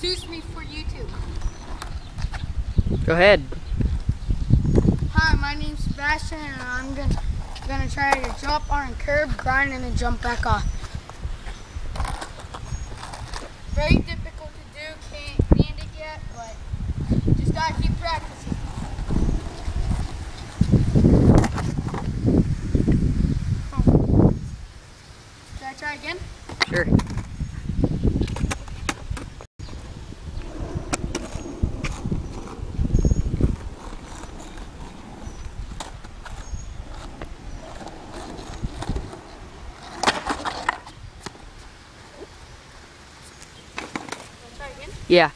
introduce me for YouTube. Go ahead. Hi, my name's Sebastian, and I'm gonna try to jump on a curb, grind, and then jump back off. Very difficult to do. Can't land it yet, but just gotta keep practicing. Should I try again? Sure. Yeah.